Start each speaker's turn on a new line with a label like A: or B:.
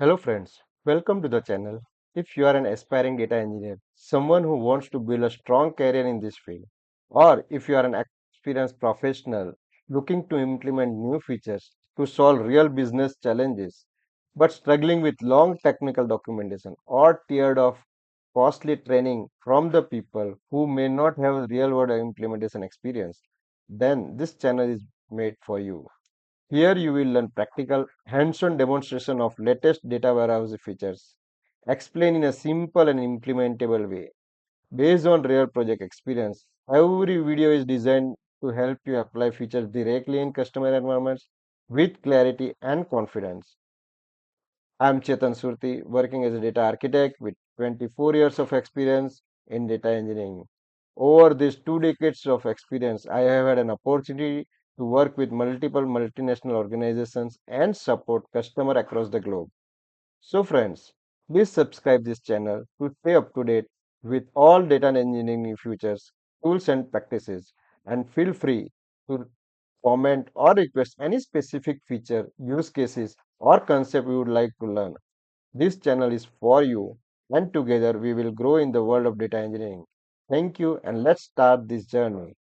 A: Hello friends, welcome to the channel. If you are an aspiring data engineer, someone who wants to build a strong career in this field, or if you are an experienced professional looking to implement new features to solve real business challenges, but struggling with long technical documentation or tired of costly training from the people who may not have real world implementation experience, then this channel is made for you. Here you will learn practical hands-on demonstration of latest data warehouse features, explained in a simple and implementable way. Based on real project experience, every video is designed to help you apply features directly in customer environments with clarity and confidence. I'm Chetan Surti, working as a data architect with 24 years of experience in data engineering. Over these 2 decades of experience, I have had an opportunity to work with multiple multinational organizations and support customers across the globe. So, friends, please subscribe this channel to stay up to date with all data and engineering features, tools, and practices. And feel free to comment or request any specific feature, use cases, or concept you would like to learn. This channel is for you, and together we will grow in the world of data engineering. Thank you, and let's start this journey.